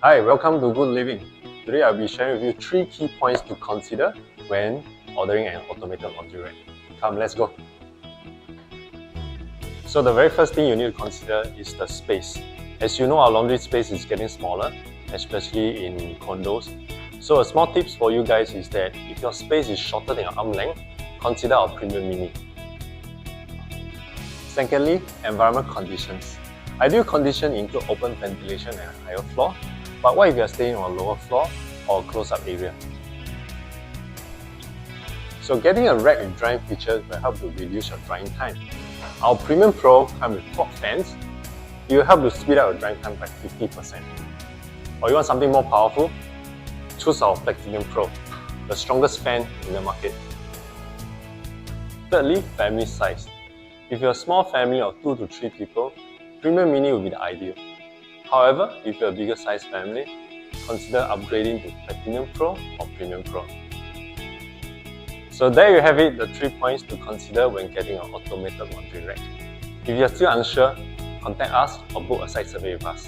Hi, welcome to Good Living. Today I'll be sharing with you 3 key points to consider when ordering an automated laundry rack. Come, let's go. So the very first thing you need to consider is the space. As you know, our laundry space is getting smaller, especially in condos. So a small tips for you guys is that if your space is shorter than your arm length, consider our Premium Mini. Secondly, environment conditions. Ideal conditions include open ventilation and a higher floor. But what if you are staying on a lower floor or a close-up area? So getting a rack with drying features will help to reduce your drying time. Our Premium Pro comes with quad fans. It will help to speed up your drying time by 50%. Or you want something more powerful? Choose our Platinum Pro, the strongest fan in the market. Thirdly, family size. If you're a small family of 2 to 3 people, Premium Mini will be the ideal. However, if you're a bigger size family, consider upgrading to Platinum Pro or Premium Pro. So there you have it, the 3 points to consider when getting an automated laundry rack. If you're still unsure, contact us or book a site survey with us.